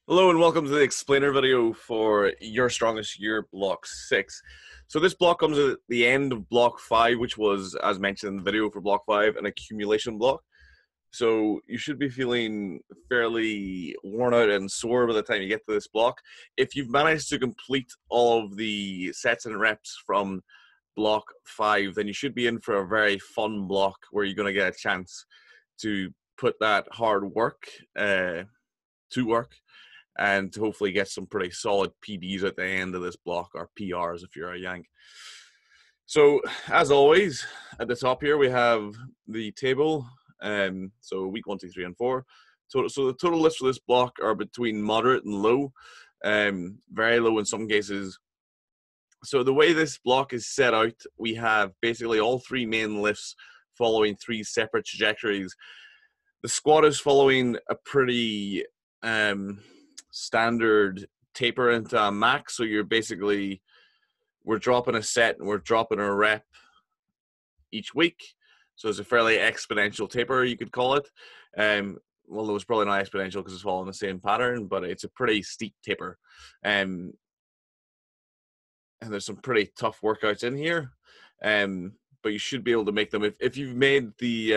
Hello and welcome to the explainer video for Your Strongest Year Block 6. So this block comes at the end of Block 5, which was, as mentioned in the video for Block 5, an accumulation block. So you should be feeling fairly worn out and sore by the time you get to this block. If you've managed to complete all of the sets and reps from Block 5, then you should be in for a very fun block where you're going to get a chance to put that hard work to work and to hopefully get some pretty solid PBs at the end of this block, or PRs if you're a Yank. So, as always, at the top here we have the table. So week 1, 2, 3, and 4. So the total lifts for this block are between moderate and low, very low in some cases. So the way this block is set out, we have basically all three main lifts following three separate trajectories. The squat is following a pretty standard taper into a max. So we're dropping a set and we're dropping a rep each week. So it's a fairly exponential taper, you could call it. Well, it was probably not exponential because it's following the same pattern, but it's a pretty steep taper. And there's some pretty tough workouts in here. But you should be able to make them if you've made the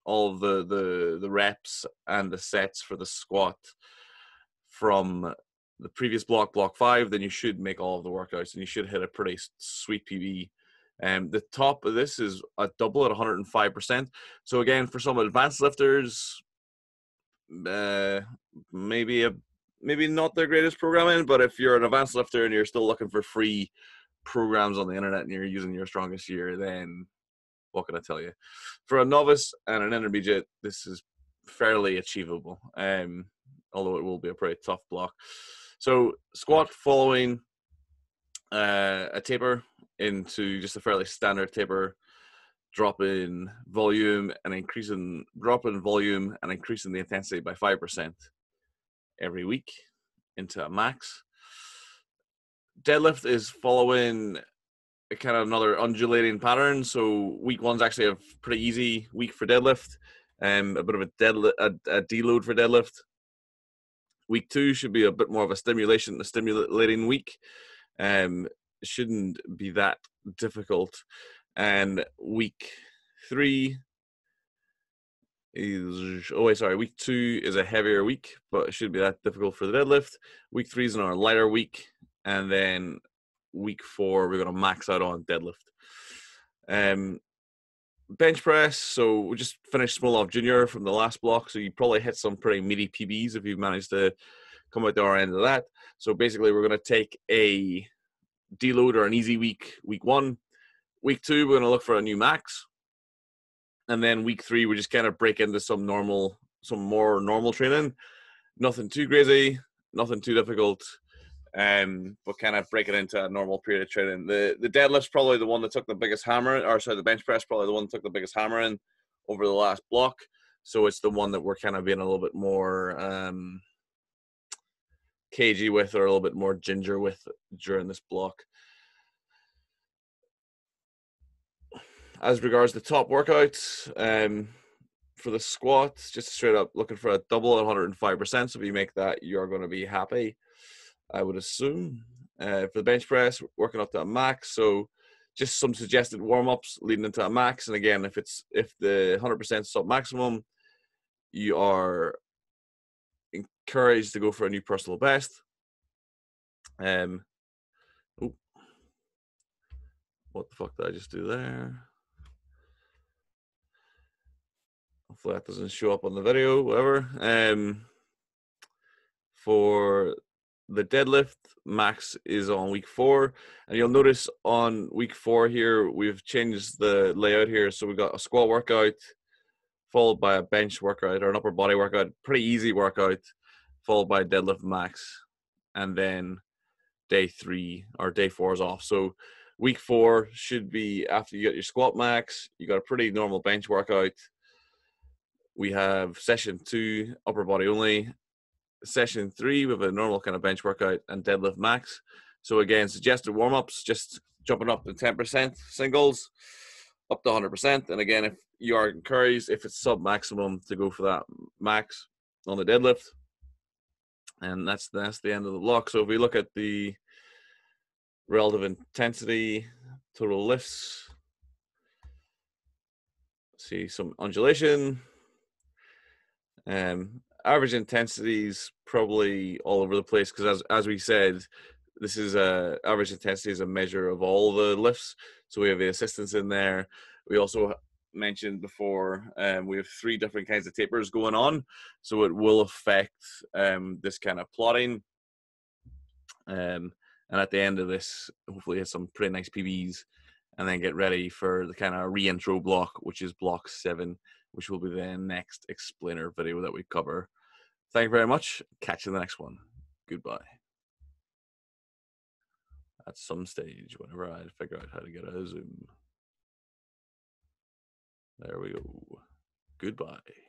all of the reps and the sets for the squat from the previous block 5, then you should make all of the workouts and you should hit a pretty sweet PB. The top of this is a double at 105%. So again, for some advanced lifters, maybe not their greatest programming, but if you're an advanced lifter and you're still looking for free programs on the internet and you're using Your Strongest Year, then what can I tell you? For a novice and an intermediate, this is fairly achievable, although it will be a pretty tough block. So squat following a taper into just a fairly standard taper, drop in volume and increasing the intensity by 5% every week into a max. Deadlift is following a kind of another undulating pattern. So week 1's actually a pretty easy week for deadlift, a bit of a deload for deadlift. Week 2 should be a bit more of a stimulating week. Shouldn't be that difficult. And week 3 week 2 is a heavier week, but it shouldn't be that difficult for the deadlift. Week 3 is another lighter week, and then week 4 we're going to max out on deadlift. Bench press, so we just finished Smolov Junior from the last block, so you probably hit some pretty meaty PBs if you've managed to come out the other end of that. So basically we're going to take a deload or an easy week 1. Week 2 we're going to look for a new max, and then week 3 we just kind of break into some more normal training. Nothing too crazy, nothing too difficult, but kind of break it into a normal period of training. The deadlift's probably the one that took the biggest hammer, the bench press probably the one that took the biggest hammering over the last block. So it's the one that we're kind of being a little bit more cagey with, or a little bit more ginger with during this block. As regards the top workouts, for the squat, just straight up looking for a double at 105%. So if you make that, you're going to be happy, I would assume. For the bench press, working up to a max. So just some suggested warm-ups leading into a max. And again, if the 100% sub maximum, you are encouraged to go for a new personal best. What the fuck did I just do there? Hopefully that doesn't show up on the video, whatever. For the deadlift, max is on week 4. And you'll notice on week 4 here, we've changed the layout here. So we've got a squat workout, followed by a bench workout or an upper body workout, pretty easy workout, followed by deadlift max. And then day 4 is off. So week 4 should be after you get your squat max, you got a pretty normal bench workout. We have session 2, upper body only. Session 3 with a normal kind of bench workout and deadlift max. So again, suggested warm-ups, just jumping up to 10% singles, up to 100%. And again, if you are encouraged, if it's sub maximum, to go for that max on the deadlift. And that's the end of the block. So if we look at the relative intensity, total lifts, see some undulation. Average intensity is probably all over the place because as we said, this is average intensity is a measure of all the lifts. So we have the assistance in there. We also mentioned before we have 3 different kinds of tapers going on, so it will affect this kind of plotting. And at the end of this, hopefully hit some pretty nice PBs, and then get ready for the kind of re-intro block, which is block 7, which will be the next explainer video that we cover. Thank you very much. Catch you in the next one. Goodbye. At some stage, whenever I figure out how to get a Zoom. There we go. Goodbye.